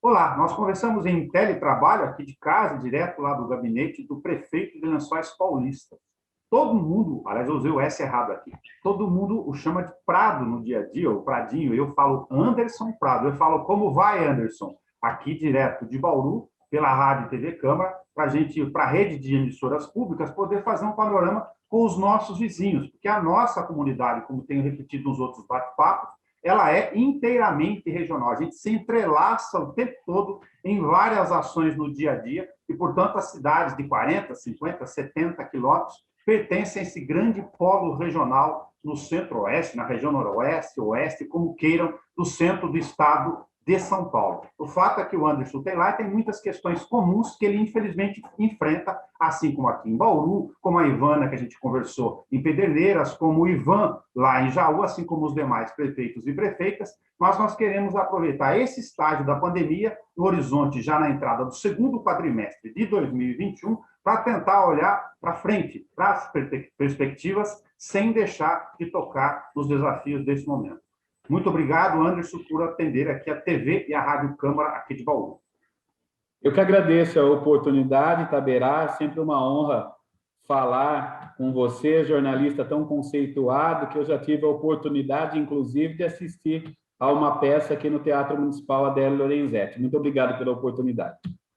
Olá, nós conversamos em teletrabalho aqui de casa, direto lá do gabinete do prefeito de Lençóis Paulista. Todo mundo, aliás, eu usei o S errado aqui, todo mundo o chama de Prado no dia a dia, ou Pradinho. Eu falo Anderson Prado. Eu falo, como vai, Anderson? Aqui direto de Bauru, pela Rádio e TV Câmara, para a gente, para a rede de emissoras públicas, poder fazer um panorama com os nossos vizinhos, porque a nossa comunidade, como tenho repetido nos outros bate-papos, ela é inteiramente regional. A gente se entrelaça o tempo todo em várias ações no dia a dia e, portanto, as cidades de 40, 50, 70 quilômetros pertencem a esse grande polo regional no centro-oeste, na região noroeste, oeste, como queiram, do centro do estado de São Paulo. O fato é que o Anderson tem lá e tem muitas questões comuns que ele, infelizmente, enfrenta, assim como aqui em Bauru, como a Ivana, que a gente conversou em Pederneiras, como o Ivan, lá em Jaú, assim como os demais prefeitos e prefeitas, mas nós queremos aproveitar esse estágio da pandemia, no horizonte já na entrada do segundo quadrimestre de 2021, para tentar olhar para frente, para as perspectivas, sem deixar de tocar nos desafios desse momento. Muito obrigado, Anderson, por atender aqui a TV e a Rádio Câmara aqui de Bauru. Eu que agradeço a oportunidade, Taberá, é sempre uma honra falar com você, jornalista tão conceituado, que eu já tive a oportunidade, inclusive, de assistir a uma peça aqui no Teatro Municipal Adélio Lorenzetti. Muito obrigado pela oportunidade.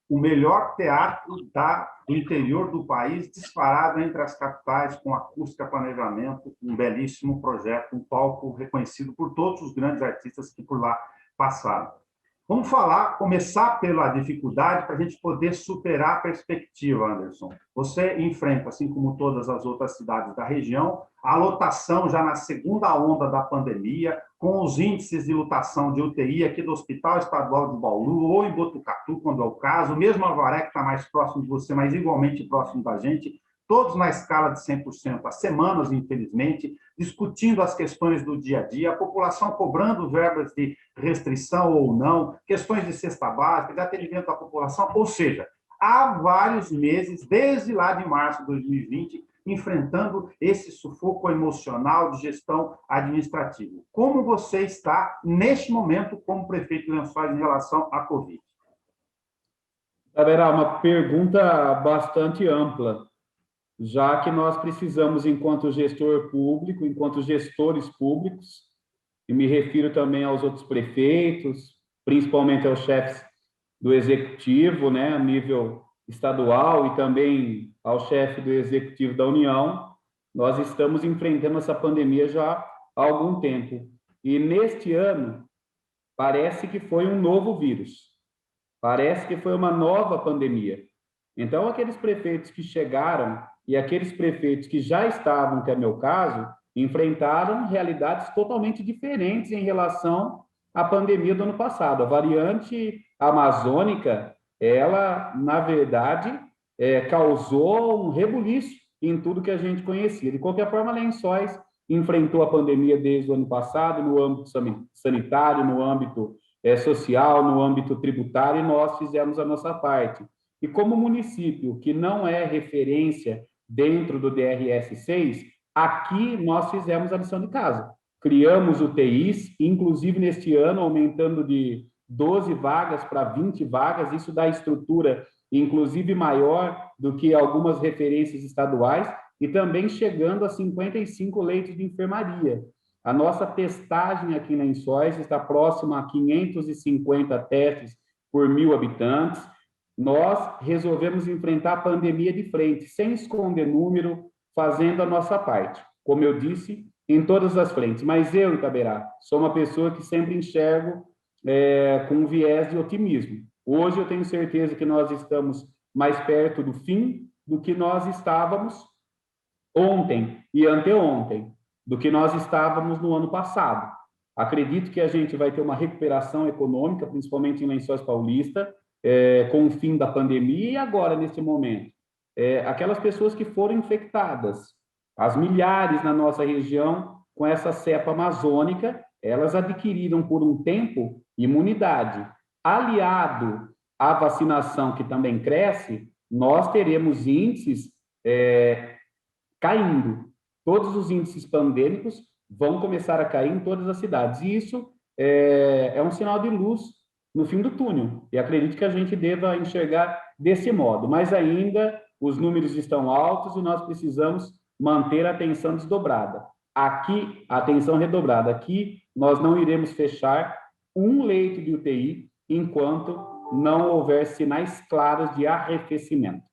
O melhor teatro do interior do país, disparado entre as capitais, com acústica, planejamento, um belíssimo projeto, um palco reconhecido por todos os grandes artistas que por lá passaram. Vamos começar pela dificuldade para a gente poder superar a perspectiva, Anderson. Você enfrenta, assim como todas as outras cidades da região, a lotação já na segunda onda da pandemia, com os índices de lotação de UTI aqui do Hospital Estadual de Bauru ou em Botucatu, quando é o caso, mesmo Avaré, que está mais próximo de você, mas igualmente próximo da gente, todos na escala de 100%, há semanas, infelizmente, discutindo as questões do dia a dia, a população cobrando verbas de restrição ou não, questões de cesta básica, de atendimento à população, ou seja, há vários meses, desde lá de março de 2020, enfrentando esse sufoco emocional de gestão administrativa. Como você está, neste momento, como prefeito de Lençóis, em relação à Covid? Taberá, uma pergunta bastante ampla, já que nós precisamos, enquanto gestor público, enquanto gestores públicos, e me refiro também aos outros prefeitos, principalmente aos chefes do executivo, né, a nível estadual e também ao chefe do executivo da União, nós estamos enfrentando essa pandemia já há algum tempo. E neste ano, parece que foi um novo vírus, parece que foi uma nova pandemia. Então, aqueles prefeitos que chegaram e aqueles prefeitos que já estavam, que é meu caso, enfrentaram realidades totalmente diferentes em relação à pandemia do ano passado. A variante amazônica, ela, na verdade, causou um rebuliço em tudo que a gente conhecia. De qualquer forma, Lençóis enfrentou a pandemia desde o ano passado, no âmbito sanitário, no âmbito social, no âmbito tributário, e nós fizemos a nossa parte. E como município que não é referência dentro do DRS-6, aqui nós fizemos a lição de casa. Criamos UTIs, inclusive neste ano, aumentando de 12 vagas para 20 vagas, isso dá estrutura, inclusive maior do que algumas referências estaduais, e também chegando a 55 leitos de enfermaria. A nossa testagem aqui em Lençóis está próxima a 550 testes por 1.000 habitantes. Nós resolvemos enfrentar a pandemia de frente, sem esconder número, fazendo a nossa parte. Como eu disse, em todas as frentes. Mas eu, Itaberá, sou uma pessoa que sempre enxergo com um viés de otimismo. Hoje eu tenho certeza que nós estamos mais perto do fim do que nós estávamos ontem e anteontem, do que nós estávamos no ano passado. Acredito que a gente vai ter uma recuperação econômica, principalmente em Lençóis Paulista, com o fim da pandemia e agora, nesse momento. Aquelas pessoas que foram infectadas, as milhares na nossa região com essa cepa amazônica, elas adquiriram por um tempo imunidade. Aliado à vacinação, que também cresce, nós teremos índices caindo. Todos os índices pandêmicos vão começar a cair em todas as cidades. E isso é um sinal de luz no fim do túnel. E acredito que a gente deva enxergar desse modo. Mas ainda os números estão altos e nós precisamos manter a atenção desdobrada. Aqui, a atenção redobrada. Aqui, nós não iremos fechar um leito de UTI enquanto não houver sinais claros de arrefecimento.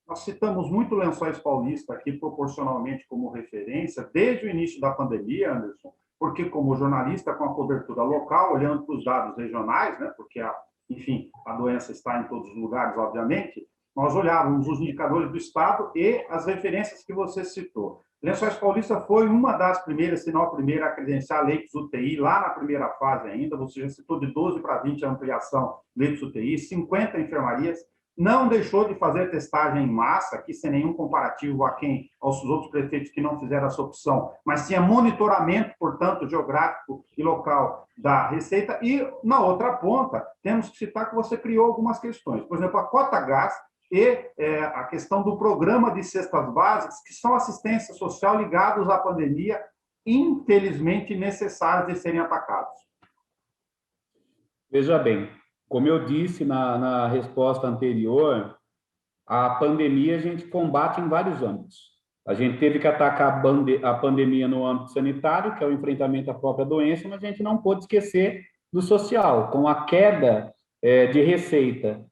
Nós citamos muito Lençóis Paulista aqui proporcionalmente como referência desde o início da pandemia, Anderson, porque como jornalista com a cobertura local, olhando para os dados regionais, né, porque, enfim, a doença está em todos os lugares, obviamente, nós olhávamos os indicadores do Estado e as referências que você citou. Lençóis Paulista foi uma das primeiras, se não a primeira, a credenciar leitos UTI, lá na primeira fase ainda, você já citou de 12 para 20 a ampliação leitos UTI, 50 enfermarias, não deixou de fazer testagem em massa, aqui sem nenhum comparativo aos outros prefeitos que não fizeram essa opção, mas tinha monitoramento, portanto, geográfico e local da Receita. E, na outra ponta, temos que citar que você criou algumas questões. Por exemplo, a cota gás e a questão do programa de cestas básicas, que são assistência social ligados à pandemia, infelizmente necessários de serem atacados. Veja bem, como eu disse na resposta anterior, a pandemia a gente combate em vários âmbitos. A gente teve que atacar a pandemia no âmbito sanitário, que é o enfrentamento à própria doença, mas a gente não pode esquecer do social, com a queda de receita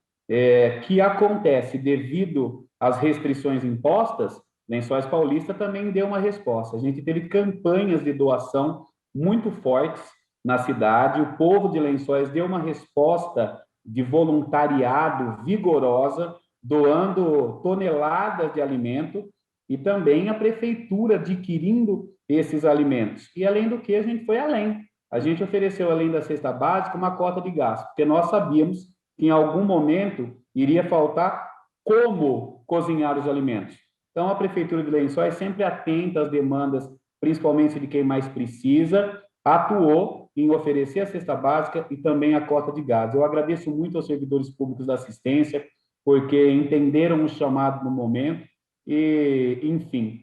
que acontece devido às restrições impostas. Lençóis Paulista também deu uma resposta. A gente teve campanhas de doação muito fortes na cidade, o povo de Lençóis deu uma resposta de voluntariado vigorosa, doando toneladas de alimento, e também a prefeitura adquirindo esses alimentos. E, além do que, a gente foi além. A gente ofereceu, além da cesta básica, uma cota de gás, porque nós sabíamos que, em algum momento, iria faltar como cozinhar os alimentos. Então, a Prefeitura de Lençóis, sempre atenta às demandas, principalmente de quem mais precisa, atuou em oferecer a cesta básica e também a cota de gás. Eu agradeço muito aos servidores públicos da assistência, porque entenderam o chamado no momento e, enfim,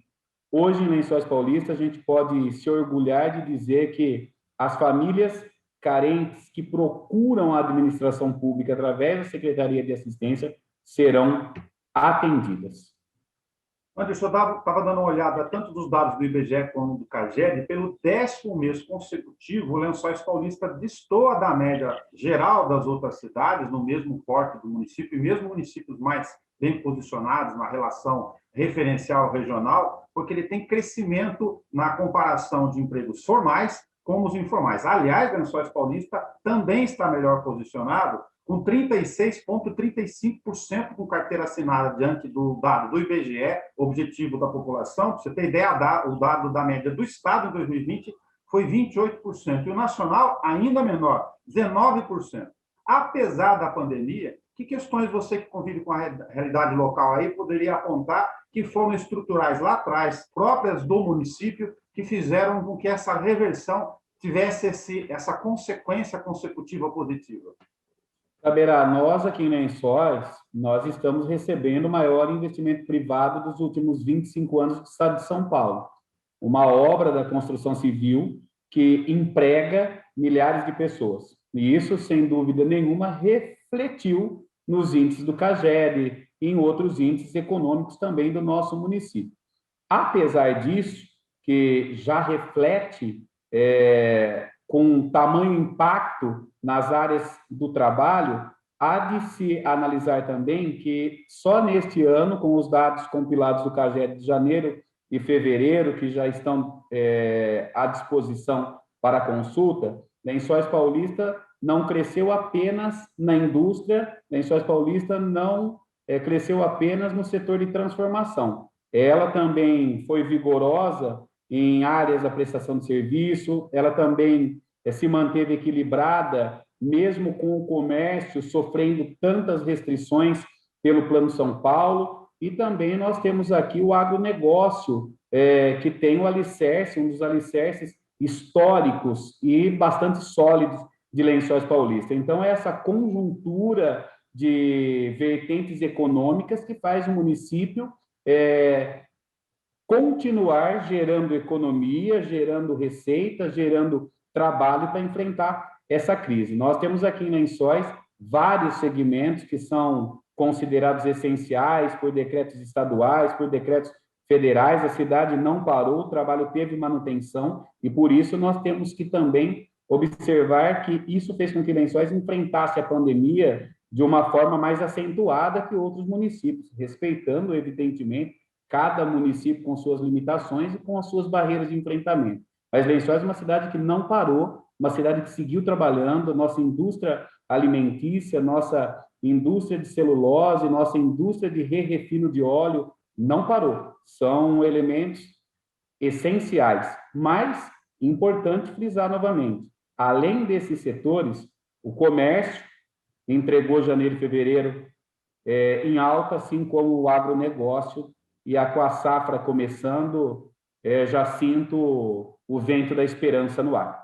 hoje em Lençóis Paulista a gente pode se orgulhar de dizer que as famílias carentes que procuram a administração pública através da Secretaria de Assistência serão atendidas. Anderson, eu estava dando uma olhada tanto dos dados do IBGE como do CAGED, pelo 10º mês consecutivo, o Lençóis Paulista destoa da média geral das outras cidades, no mesmo porte do município, e mesmo municípios mais bem posicionados na relação referencial regional, porque ele tem crescimento na comparação de empregos formais com os informais. Aliás, o Lençóis Paulista também está melhor posicionado, com 36,35% com carteira assinada diante do dado do IBGE, objetivo da população. Para você ter ideia, o dado da média do Estado em 2020 foi 28%, e o nacional ainda menor, 19%. Apesar da pandemia, que questões você que convive com a realidade local aí poderia apontar que foram estruturais lá atrás, próprias do município, que fizeram com que essa reversão tivesse essa consequência consecutiva positiva? Caberá a nós, aqui em Lençóis, nós estamos recebendo o maior investimento privado dos últimos 25 anos do estado de São Paulo. Uma obra da construção civil que emprega milhares de pessoas. E isso, sem dúvida nenhuma, refletiu nos índices do CAGED e em outros índices econômicos também do nosso município. Apesar disso, que já reflete com tamanho impacto nas áreas do trabalho, há de se analisar também que só neste ano, com os dados compilados do CAGED de janeiro e fevereiro, que já estão à disposição para consulta, Lençóis Paulista não cresceu apenas na indústria, Lençóis Paulista não cresceu apenas no setor de transformação. Ela também foi vigorosa em áreas da prestação de serviço, ela também se manteve equilibrada, mesmo com o comércio sofrendo tantas restrições pelo Plano São Paulo, e também nós temos aqui o agronegócio, que tem o alicerce, um dos alicerces históricos e bastante sólidos de Lençóis Paulista. Então, essa conjuntura de vertentes econômicas que faz o município continuar gerando economia, gerando receita, gerando trabalho para enfrentar essa crise. Nós temos aqui em Lençóis vários segmentos que são considerados essenciais por decretos estaduais, por decretos federais. A cidade não parou, o trabalho teve manutenção e, por isso, nós temos que também observar que isso fez com que Lençóis enfrentasse a pandemia de uma forma mais acentuada que outros municípios, respeitando, evidentemente, cada município com suas limitações e com as suas barreiras de enfrentamento. Mas Lençóis é uma cidade que não parou, uma cidade que seguiu trabalhando, nossa indústria alimentícia, nossa indústria de celulose, nossa indústria de refino de óleo, não parou. São elementos essenciais, mas importante frisar novamente, além desses setores, o comércio entregou janeiro e fevereiro em alta, assim como o agronegócio, e com a safra começando, já sinto o vento da esperança no ar.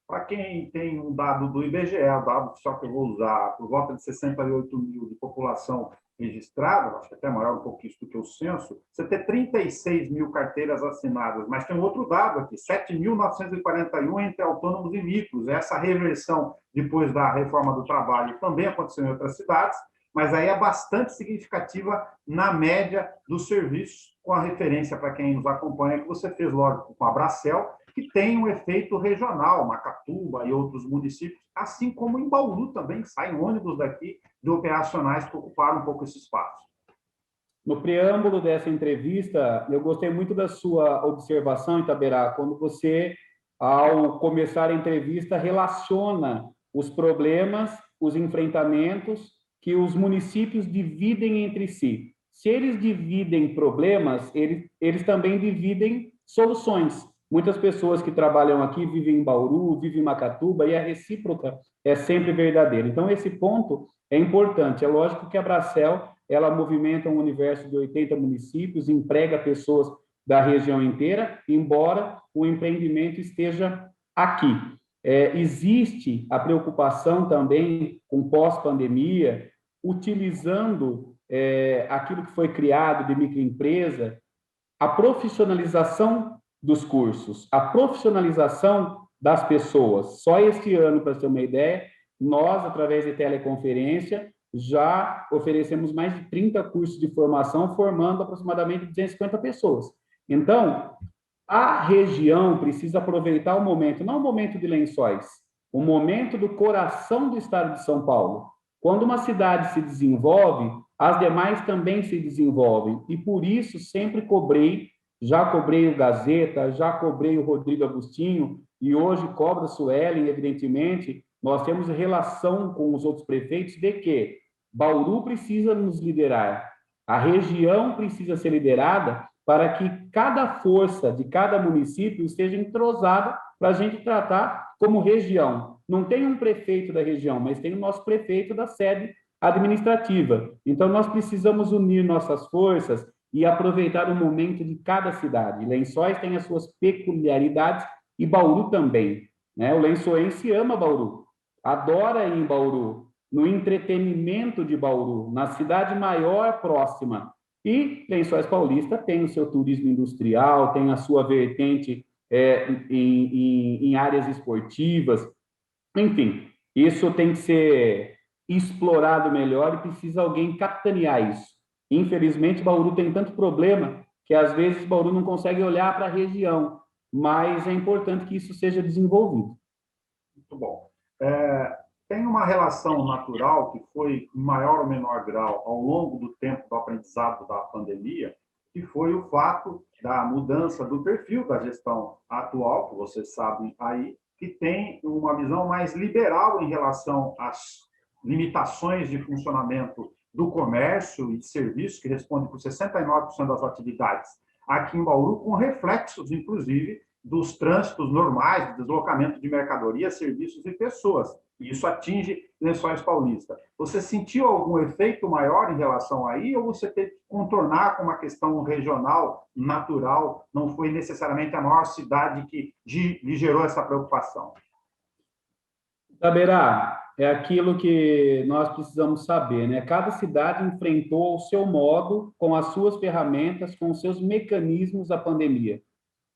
Para quem tem um dado do IBGE, o dado só que eu vou usar, por volta de 68 mil de população registrada, acho que até maior um pouco isso do que o censo, você tem 36 mil carteiras assinadas, mas tem um outro dado aqui, 7.941 entre autônomos e micros. Essa reversão depois da reforma do trabalho também aconteceu em outras cidades, mas aí é bastante significativa na média dos serviços, com a referência para quem nos acompanha, que você fez, lógico, com a Bracel, que tem um efeito regional, Macatuba e outros municípios, assim como em Bauru também, saem ônibus daqui de operacionais que ocuparam um pouco esse espaço. No preâmbulo dessa entrevista, eu gostei muito da sua observação, Itaberá, quando você, ao começar a entrevista, relaciona os problemas, os enfrentamentos que os municípios dividem entre si. Se eles dividem problemas, eles também dividem soluções. Muitas pessoas que trabalham aqui vivem em Bauru, vivem em Macatuba, e a recíproca é sempre verdadeira. Então, esse ponto é importante. É lógico que a Bracel, ela movimenta um universo de 80 municípios, emprega pessoas da região inteira, embora o empreendimento esteja aqui. Existe a preocupação também com pós-pandemia, utilizando aquilo que foi criado de microempresa, a profissionalização dos cursos, a profissionalização das pessoas. Só este ano, para ter uma ideia, nós, através de teleconferência, já oferecemos mais de 30 cursos de formação, formando aproximadamente 250 pessoas. Então, a região precisa aproveitar o momento, não o momento de Lençóis, o momento do coração do estado de São Paulo. Quando uma cidade se desenvolve, as demais também se desenvolvem. E por isso sempre já cobrei o Gazeta, já cobrei o Rodrigo Agostinho, e hoje cobra a Suelen, evidentemente. Nós temos relação com os outros prefeitos de que Bauru precisa nos liderar, a região precisa ser liderada para que cada força de cada município esteja entrosada para a gente tratar como região. Não tem um prefeito da região, mas tem o nosso prefeito da sede administrativa. Então, nós precisamos unir nossas forças e aproveitar o momento de cada cidade. Lençóis tem as suas peculiaridades e Bauru também, né? O lençoense ama Bauru, adora ir em Bauru, no entretenimento de Bauru, na cidade maior próxima. E Lençóis Paulista tem o seu turismo industrial, tem a sua vertente em áreas esportivas. Enfim, isso tem que ser explorado melhor e precisa alguém capitanear isso. Infelizmente, Bauru tem tanto problema que, às vezes, Bauru não consegue olhar para a região, mas é importante que isso seja desenvolvido. Muito bom. Tem uma relação natural que foi, em maior ou menor grau, ao longo do tempo do aprendizado da pandemia, que foi o fato da mudança do perfil da gestão atual, que vocês sabem aí, que tem uma visão mais liberal em relação às limitações de funcionamento do comércio e de serviços, que responde por 69% das atividades aqui em Bauru, com reflexos, inclusive, dos trânsitos normais, de deslocamento de mercadorias, serviços e pessoas. E isso atinge Lençóis Paulista. Você sentiu algum efeito maior em relação aí, ou você teve que contornar com uma questão regional, natural, não foi necessariamente a maior cidade que lhe gerou essa preocupação? Taberá, é aquilo que nós precisamos saber, né? Cada cidade enfrentou o seu modo, com as suas ferramentas, com os seus mecanismos a pandemia.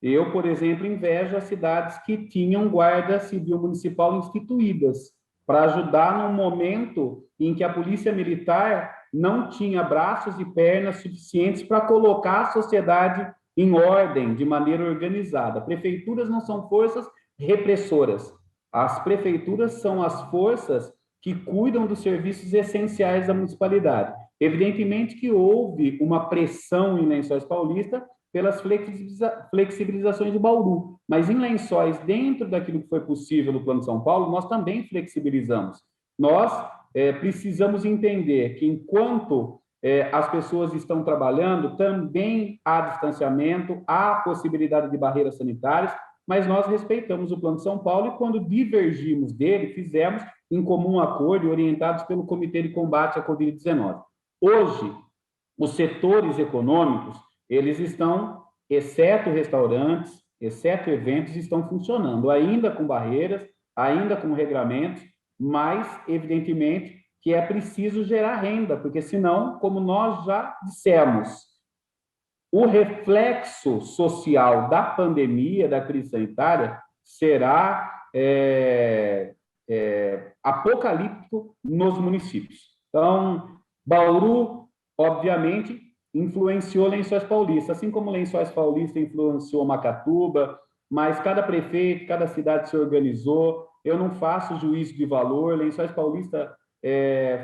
Eu, por exemplo, invejo as cidades que tinham guarda civil municipal instituídas para ajudar num momento em que a polícia militar não tinha braços e pernas suficientes para colocar a sociedade em ordem, de maneira organizada. Prefeituras não são forças repressoras. As prefeituras são as forças que cuidam dos serviços essenciais da municipalidade. Evidentemente que houve uma pressão em Lençóis Paulista pelas flexibilizações de Bauru, mas em Lençóis, dentro daquilo que foi possível no Plano de São Paulo, nós também flexibilizamos. Nós precisamos entender que enquanto as pessoas estão trabalhando, também há distanciamento, há possibilidade de barreiras sanitárias, mas nós respeitamos o Plano de São Paulo e quando divergimos dele, fizemos em comum acordo, orientados pelo Comitê de Combate à Covid-19. Hoje, os setores econômicos, eles estão, exceto restaurantes, exceto eventos, estão funcionando, ainda com barreiras, ainda com regramentos, mas, evidentemente, que é preciso gerar renda, porque senão, como nós já dissemos, o reflexo social da pandemia, da crise sanitária, será apocalíptico nos municípios. Então, Bauru, obviamente, influenciou Lençóis Paulista, assim como Lençóis Paulista influenciou Macatuba, mas cada prefeito, cada cidade se organizou. Eu não faço juízo de valor, Lençóis Paulista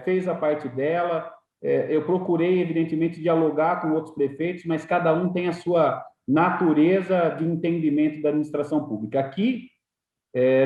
fez a parte dela. Eu procurei, evidentemente, dialogar com outros prefeitos, mas cada um tem a sua natureza de entendimento da administração pública. Aqui,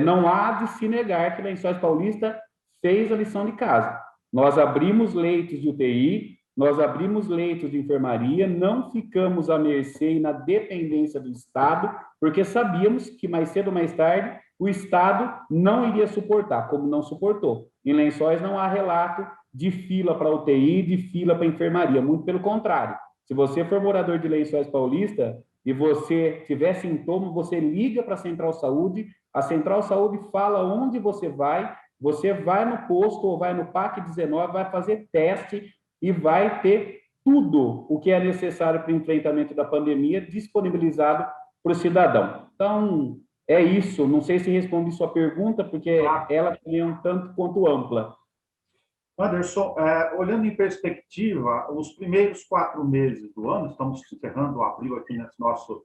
não há de se negar que Lençóis Paulista fez a lição de casa. Nós abrimos leitos de UTI, nós abrimos leitos de enfermaria, não ficamos à mercê e na dependência do Estado, porque sabíamos que mais cedo ou mais tarde o Estado não iria suportar, como não suportou. Em Lençóis não há relato de fila para UTI, de fila para enfermaria, muito pelo contrário. Se você for morador de Lençóis Paulista e você tiver sintoma, você liga para a Central Saúde, a Central Saúde fala onde você vai no posto ou vai no PAC 19, vai fazer teste e vai ter tudo o que é necessário para o enfrentamento da pandemia disponibilizado para o cidadão. Então, é isso. Não sei se respondi sua pergunta, porque ela também é um tanto quanto ampla. Anderson, olhando em perspectiva, os primeiros 4 meses do ano, estamos encerrando abril aqui nesse nosso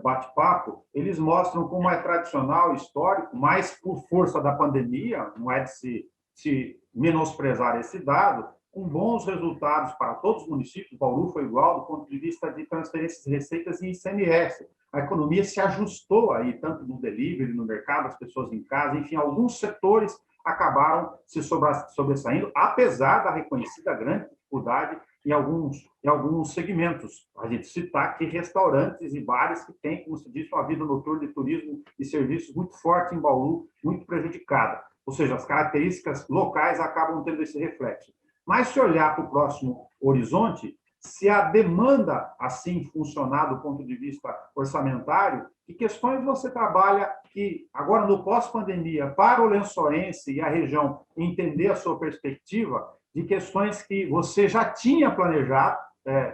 bate-papo, eles mostram como é tradicional, histórico, mas por força da pandemia, não é de se menosprezar esse dado, com bons resultados para todos os municípios. Bauru foi igual do ponto de vista de transferências de receitas e ICMS. A economia se ajustou aí, tanto no delivery, no mercado, as pessoas em casa, enfim, alguns setores acabaram se sobressaindo, apesar da reconhecida grande dificuldade em alguns segmentos. A gente citar aqui restaurantes e bares que têm, como se diz, uma vida noturna de turismo e serviços muito forte em Bauru, muito prejudicada. Ou seja, as características locais acabam tendo esse reflexo. Mas, se olhar para o próximo horizonte, se a demanda assim funcionar do ponto de vista orçamentário, que questões você trabalha que, agora no pós-pandemia, para o lençoense e a região entender a sua perspectiva, de questões que você já tinha planejado,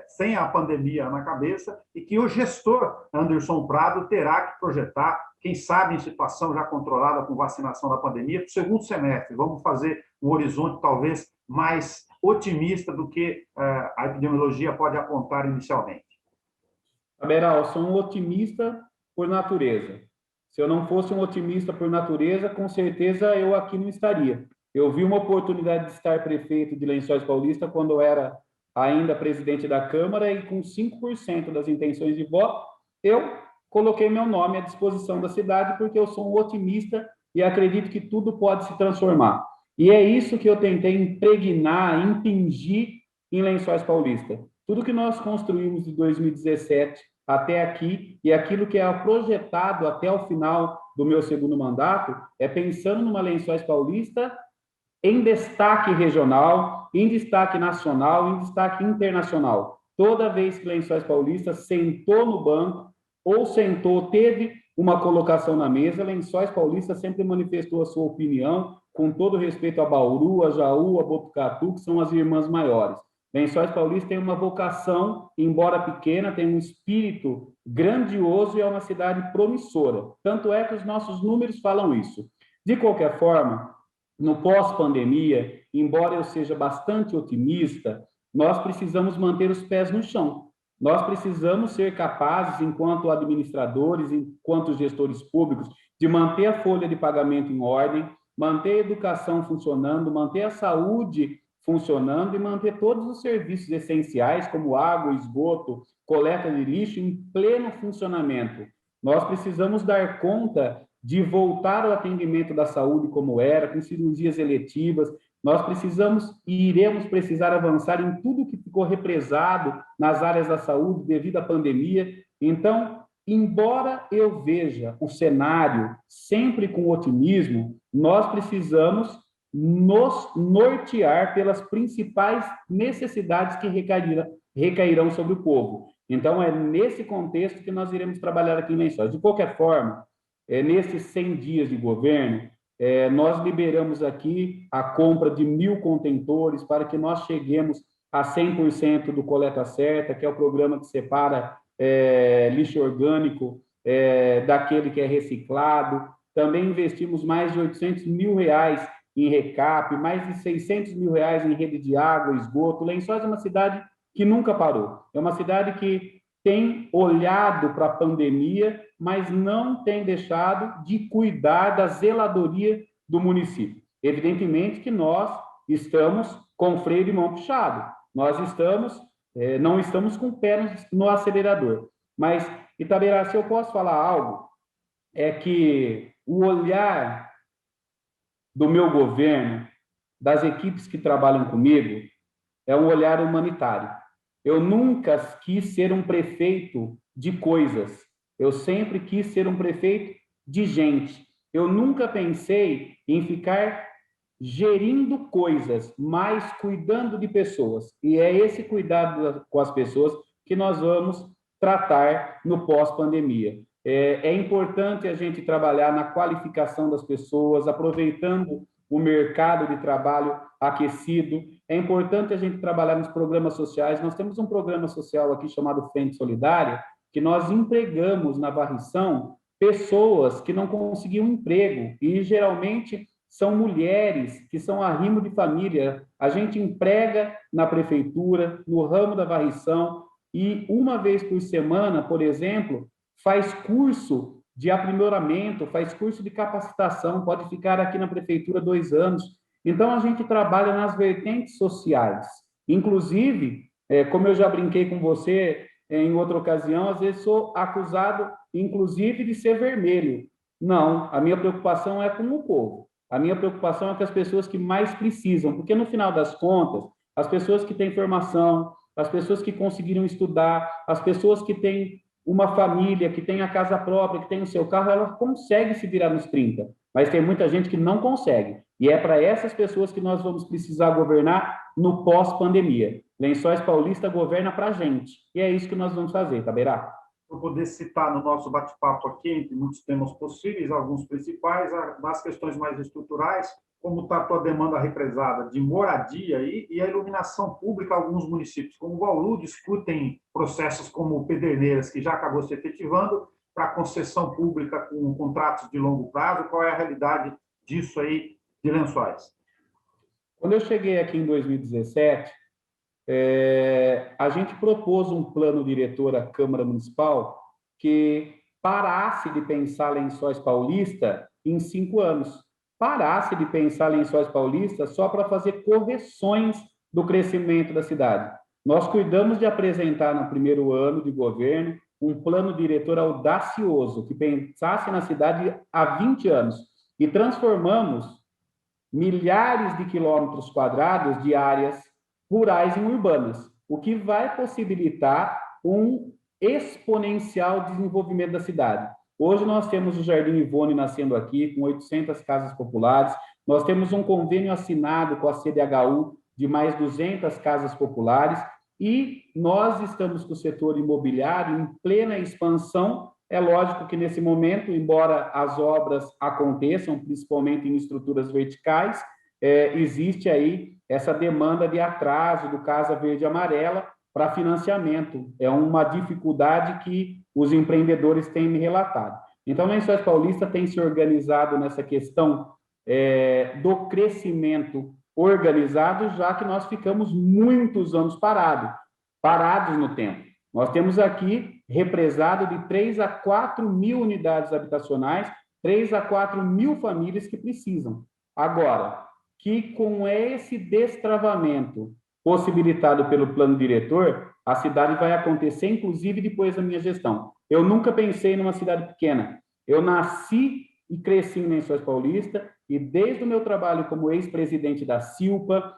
sem a pandemia na cabeça, e que o gestor Anderson Prado terá que projetar, quem sabe em situação já controlada com vacinação da pandemia, para o segundo semestre. Vamos fazer um horizonte talvez mais otimista do que a epidemiologia pode apontar inicialmente. Aberal, eu sou um otimista por natureza. Se eu não fosse um otimista por natureza, com certeza eu aqui não estaria. Eu vi uma oportunidade de estar prefeito de Lençóis Paulista quando eu era ainda presidente da Câmara e com 5% das intenções de voto, eu coloquei meu nome à disposição da cidade porque eu sou um otimista e acredito que tudo pode se transformar. E é isso que eu tentei impregnar, impingir em Lençóis Paulista. Tudo que nós construímos de 2017 até aqui e aquilo que é projetado até o final do meu segundo mandato é pensando numa Lençóis Paulista em destaque regional, em destaque nacional, em destaque internacional. Toda vez que Lençóis Paulista sentou no banco ou teve uma colocação na mesa, Lençóis Paulista sempre manifestou a sua opinião, com todo respeito a Bauru, a Jaú, a Botucatu, que são as irmãs maiores. Lençóis Paulista tem uma vocação, embora pequena, tem um espírito grandioso e é uma cidade promissora. Tanto é que os nossos números falam isso. De qualquer forma, no pós-pandemia, embora eu seja bastante otimista, nós precisamos manter os pés no chão. Nós precisamos ser capazes, enquanto administradores, enquanto gestores públicos, de manter a folha de pagamento em ordem, manter a educação funcionando, manter a saúde funcionando e manter todos os serviços essenciais, como água, esgoto, coleta de lixo, em pleno funcionamento. Nós precisamos dar conta de voltar ao atendimento da saúde como era, com cirurgias eletivas. Nós precisamos e iremos precisar avançar em tudo que ficou represado nas áreas da saúde devido à pandemia. Então, embora eu veja o cenário sempre com otimismo, nós precisamos nos nortear pelas principais necessidades que recairão sobre o povo. Então, é nesse contexto que nós iremos trabalhar aqui em Lençóis. De qualquer forma, nesses 100 dias de governo, nós liberamos aqui a compra de 1.000 contentores para que nós cheguemos a 100% do Coleta Certa, que é o programa que separa lixo orgânico daquele que é reciclado. Também investimos mais de R$800 mil em recap, mais de R$600 mil em rede de água, esgoto. Lençóis é uma cidade que nunca parou. É uma cidade que tem olhado para a pandemia, mas não tem deixado de cuidar da zeladoria do município. Evidentemente que nós estamos com o freio de mão puxado. Nós não estamos com o pé no acelerador. Mas, Itabirá, se eu posso falar algo, é que o olhar do meu governo, das equipes que trabalham comigo, é um olhar humanitário. Eu nunca quis ser um prefeito de coisas. Eu sempre quis ser um prefeito de gente. Eu nunca pensei em ficar gerindo coisas, mas cuidando de pessoas. E é esse cuidado com as pessoas que nós vamos tratar no pós-pandemia. É importante a gente trabalhar na qualificação das pessoas, aproveitando o mercado de trabalho aquecido. É importante a gente trabalhar nos programas sociais. Nós temos um programa social aqui chamado Frente Solidária, que nós empregamos na varrição pessoas que não conseguiam emprego, e geralmente são mulheres que são arrimo de família. A gente emprega na prefeitura, no ramo da varrição, e uma vez por semana, por exemplo, faz curso de aprimoramento, faz curso de capacitação, pode ficar aqui na prefeitura 2 anos. Então, a gente trabalha nas vertentes sociais. Inclusive, como eu já brinquei com você em outra ocasião, às vezes sou acusado, inclusive, de ser vermelho. Não, a minha preocupação é com o povo. A minha preocupação é com as pessoas que mais precisam, porque, no final das contas, as pessoas que têm formação, as pessoas que conseguiram estudar, as pessoas que têm uma família, que tem a casa própria, que tem o seu carro, ela consegue se virar nos 30. Mas tem muita gente que não consegue. E é para essas pessoas que nós vamos precisar governar no pós-pandemia. Lençóis Paulista governa para a gente. E é isso que nós vamos fazer, Taberá. Para poder citar no nosso bate-papo aqui, entre muitos temas possíveis, alguns principais, as questões mais estruturais, como está a tua demanda represada de moradia e a iluminação pública em alguns municípios. Como o Bauru discutem processos como Pederneiras, que já acabou se efetivando, para concessão pública com contratos de longo prazo. Qual é a realidade disso aí de Lençóis? Quando eu cheguei aqui em 2017, a gente propôs um plano diretor à Câmara Municipal que parasse de pensar Lençóis Paulista em 5 anos. Parasse de pensar Lençóis Paulista só para fazer correções do crescimento da cidade. Nós cuidamos de apresentar no primeiro ano de governo um plano diretor audacioso que pensasse na cidade há 20 anos e transformamos milhares de quilômetros quadrados de áreas rurais e urbanas, o que vai possibilitar um exponencial desenvolvimento da cidade. Hoje nós temos o Jardim Ivone nascendo aqui, com 800 casas populares. Nós temos um convênio assinado com a CDHU de mais 200 casas populares. E nós estamos com o setor imobiliário em plena expansão. É lógico que, nesse momento, embora as obras aconteçam, principalmente em estruturas verticais, existe aí essa demanda de atraso do Casa Verde e Amarela para financiamento. É uma dificuldade que os empreendedores têm me relatado. Então, a Lençóis Paulista tem se organizado nessa questão do crescimento organizado, já que nós ficamos muitos anos parados no tempo. Nós temos aqui represado de 3 a 4 mil unidades habitacionais, 3 a 4 mil famílias que precisam. Agora, que com esse destravamento possibilitado pelo plano diretor, a cidade vai acontecer, inclusive, depois da minha gestão. Eu nunca pensei numa cidade pequena. Eu nasci e cresci em Lençóis Paulista, e desde o meu trabalho como ex-presidente da Silpa,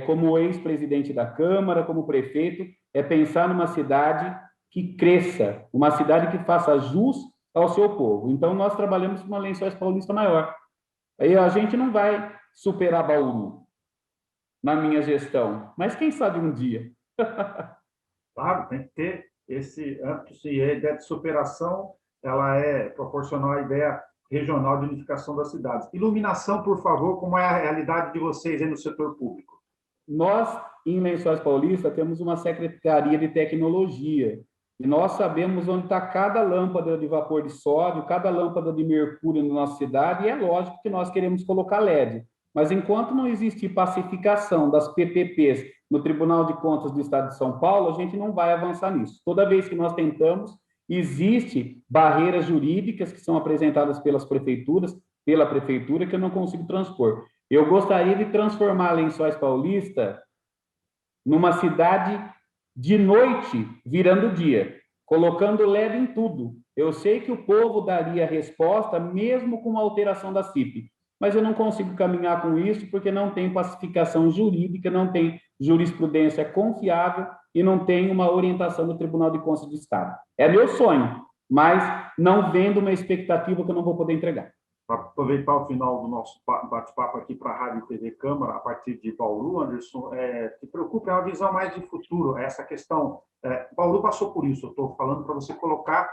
como ex-presidente da Câmara, como prefeito, é pensar numa cidade que cresça, uma cidade que faça jus ao seu povo. Então, nós trabalhamos com uma Lençóis Paulista maior. Aí a gente não vai superar Bauru na minha gestão, mas quem sabe um dia. Claro, tem que ter esse âmbito, e a ideia de superação, ela é proporcional à ideia regional de unificação das cidades. Iluminação, por favor, como é a realidade de vocês aí no setor público? Nós, em Lençóis Paulista, temos uma Secretaria de Tecnologia, e nós sabemos onde está cada lâmpada de vapor de sódio, cada lâmpada de mercúrio na nossa cidade, e é lógico que nós queremos colocar LED. Mas enquanto não existir pacificação das PPPs no Tribunal de Contas do Estado de São Paulo, a gente não vai avançar nisso. Toda vez que nós tentamos, existem barreiras jurídicas que são apresentadas pela prefeitura, que eu não consigo transpor. Eu gostaria de transformar Lençóis Paulista numa cidade de noite virando dia, colocando LED em tudo. Eu sei que o povo daria resposta mesmo com uma alteração da CIP, mas eu não consigo caminhar com isso porque não tem pacificação jurídica, não tem jurisprudência confiável e não tem uma orientação do Tribunal de Contas do Estado. É meu sonho, mas não vendo uma expectativa que eu não vou poder entregar. Para aproveitar o final do nosso bate-papo aqui para a Rádio e TV Câmara, a partir de Bauru, Anderson, se preocupe, é uma visão mais de futuro, essa questão. Bauru passou por isso, eu estou falando para você colocar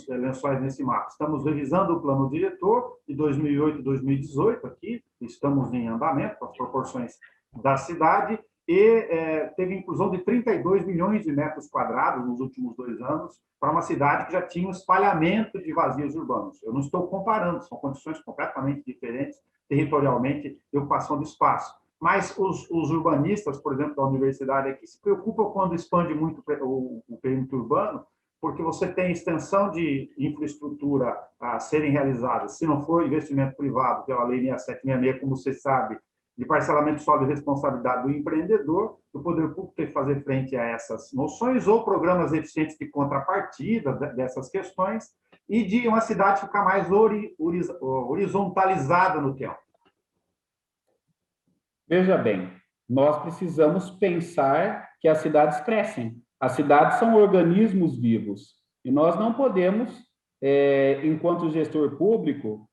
Lençóis nesse mapa. Estamos revisando o plano diretor de 2008 e 2018 aqui, estamos em andamento, com as proporções da cidade, e teve inclusão de 32 milhões de metros quadrados nos últimos 2 anos para uma cidade que já tinha um espalhamento de vazios urbanos. Eu não estou comparando, são condições completamente diferentes, territorialmente, de ocupação de espaço. Mas os urbanistas, por exemplo, da universidade aqui, se preocupam quando expande muito o perímetro urbano, porque você tem extensão de infraestrutura a serem realizadas, se não for investimento privado, pela Lei 6766, como você sabe, de parcelamento sólido de responsabilidade do empreendedor, o poder público tem que fazer frente a essas noções, ou programas eficientes de contrapartida dessas questões, e de uma cidade ficar mais horizontalizada no tempo. Veja bem, nós precisamos pensar que as cidades crescem. As cidades são organismos vivos, e nós não podemos, enquanto gestor público,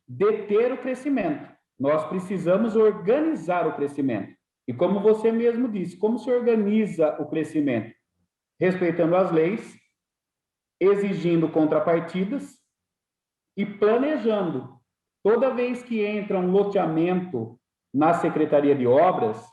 deter o crescimento. Nós precisamos organizar o crescimento. E como você mesmo disse, como se organiza o crescimento? Respeitando as leis, exigindo contrapartidas e planejando. Toda vez que entra um loteamento na Secretaria de Obras,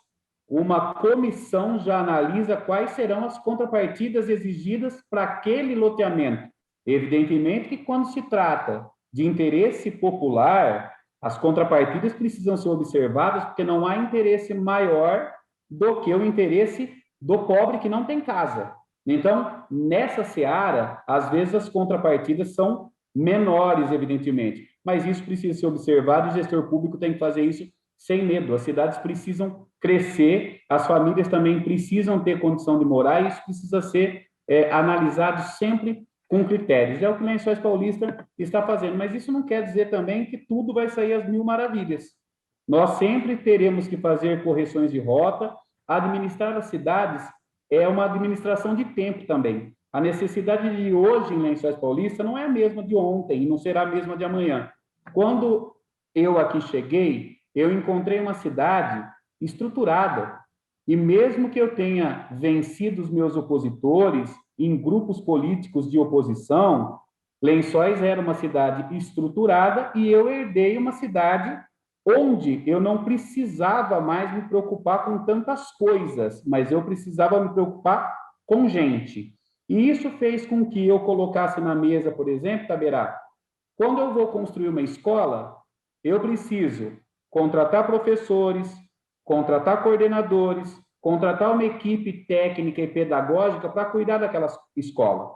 uma comissão já analisa quais serão as contrapartidas exigidas para aquele loteamento. Evidentemente que quando se trata de interesse popular, as contrapartidas precisam ser observadas porque não há interesse maior do que o interesse do pobre que não tem casa. Então, nessa seara, às vezes as contrapartidas são menores, evidentemente, mas isso precisa ser observado e o gestor público tem que fazer isso sem medo. As cidades precisam crescer, as famílias também precisam ter condição de morar e isso precisa ser analisado sempre com critérios. É o que o Lençóis Paulista está fazendo, mas isso não quer dizer também que tudo vai sair às mil maravilhas. Nós sempre teremos que fazer correções de rota. Administrar as cidades é uma administração de tempo também. A necessidade de hoje em Lençóis Paulista não é a mesma de ontem e não será a mesma de amanhã. Quando eu aqui cheguei, eu encontrei uma cidade estruturada. E mesmo que eu tenha vencido os meus opositores em grupos políticos de oposição, Lençóis era uma cidade estruturada e eu herdei uma cidade onde eu não precisava mais me preocupar com tantas coisas, mas eu precisava me preocupar com gente. E isso fez com que eu colocasse na mesa, por exemplo, Taberá, quando eu vou construir uma escola, eu preciso contratar professores, contratar coordenadores, contratar uma equipe técnica e pedagógica para cuidar daquela escola.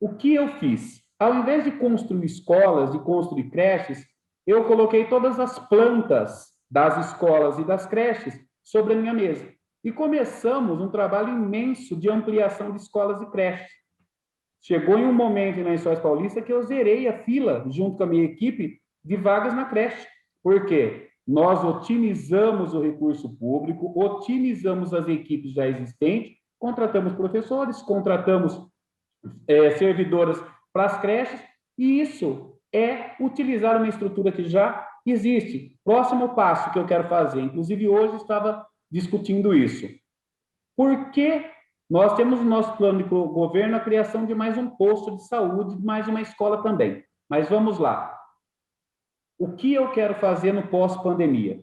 O que eu fiz? Ao invés de construir escolas, de construir creches, eu coloquei todas as plantas das escolas e das creches sobre a minha mesa. E começamos um trabalho imenso de ampliação de escolas e creches. Chegou em um momento na Lençóis Paulista que eu zerei a fila, junto com a minha equipe, de vagas na creche. Por quê? Nós otimizamos o recurso público, otimizamos as equipes já existentes, contratamos professores, contratamos servidoras para as creches, e isso é utilizar uma estrutura que já existe. Próximo passo que eu quero fazer, inclusive hoje estava discutindo isso. Por que nós temos no nosso plano de governo a criação de mais um posto de saúde, de mais uma escola também? Mas vamos lá. O que eu quero fazer no pós-pandemia?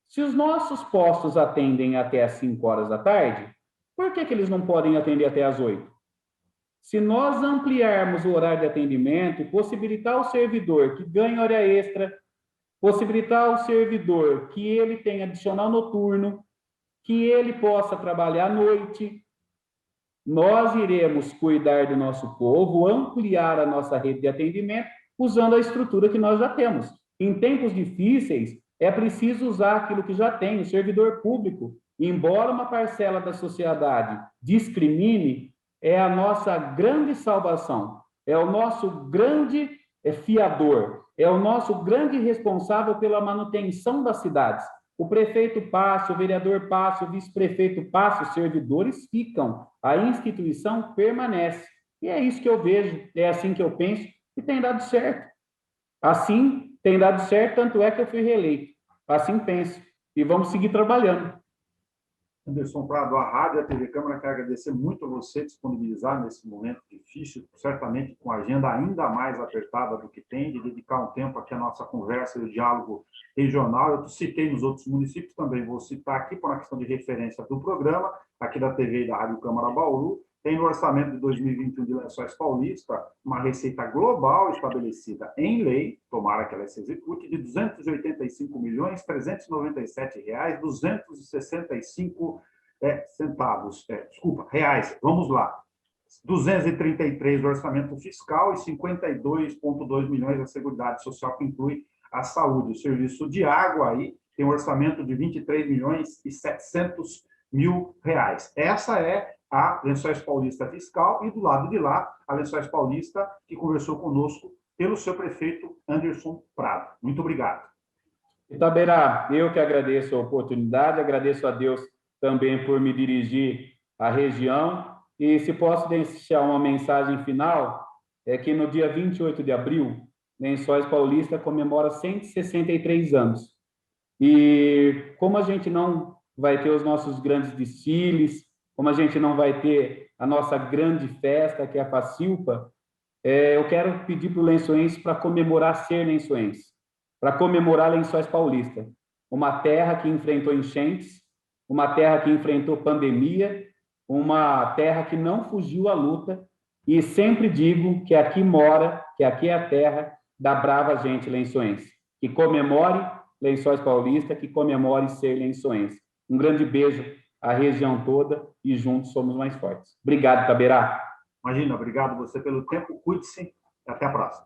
Se os nossos postos atendem até às 5 horas da tarde, por que eles não podem atender até às 8? Se nós ampliarmos o horário de atendimento, possibilitar ao servidor que ganha hora extra, possibilitar ao servidor que ele tenha adicional noturno, que ele possa trabalhar à noite, nós iremos cuidar do nosso povo, ampliar a nossa rede de atendimento, usando a estrutura que nós já temos. Em tempos difíceis, é preciso usar aquilo que já tem. O servidor público, embora uma parcela da sociedade discrimine, é a nossa grande salvação, é o nosso grande fiador, é o nosso grande responsável pela manutenção das cidades. O prefeito passa, o vereador passa, o vice-prefeito passa, os servidores ficam, a instituição permanece. E é isso que eu vejo, é assim que eu penso, e tem dado certo. Assim, tem dado certo, tanto é que eu fui reeleito. Assim penso. E vamos seguir trabalhando. Anderson Prado, a Rádio e a TV Câmara, quero agradecer muito a você disponibilizar nesse momento difícil, certamente com a agenda ainda mais apertada do que tem, de dedicar um tempo aqui à nossa conversa e o diálogo regional. Eu citei nos outros municípios, também vou citar aqui, por uma questão de referência do programa, aqui da TV e da Rádio Câmara Bauru. Tem no orçamento de 2021 de Lençóis Paulista uma receita global estabelecida em lei, tomara que ela se execute, de R$ 285.397,265 centavos. Reais. Vamos lá. 233 do orçamento fiscal e 52,2 milhões da Seguridade Social, que inclui a saúde. O serviço de água aí tem um orçamento de 23 milhões e 700 mil reais. Essa é a Lençóis Paulista Fiscal, e do lado de lá, a Lençóis Paulista, que conversou conosco pelo seu prefeito Anderson Prado. Muito obrigado. Itaberá, eu que agradeço a oportunidade, agradeço a Deus também por me dirigir à região, e se posso deixar uma mensagem final, é que no dia 28 de abril, Lençóis Paulista comemora 163 anos. E como a gente não vai ter os nossos grandes desfiles, como a gente não vai ter a nossa grande festa, que é a Facilpa, eu quero pedir para o Lençoense para comemorar ser lençoense, para comemorar Lençóis Paulista, uma terra que enfrentou enchentes, uma terra que enfrentou pandemia, uma terra que não fugiu à luta, e sempre digo que aqui mora, que aqui é a terra da brava gente lençoense, que comemore Lençóis Paulista, que comemore ser lençoense. Um grande beijo à região toda e juntos somos mais fortes. Obrigado, Taberá. Imagina, obrigado você pelo tempo, cuide-se e até a próxima.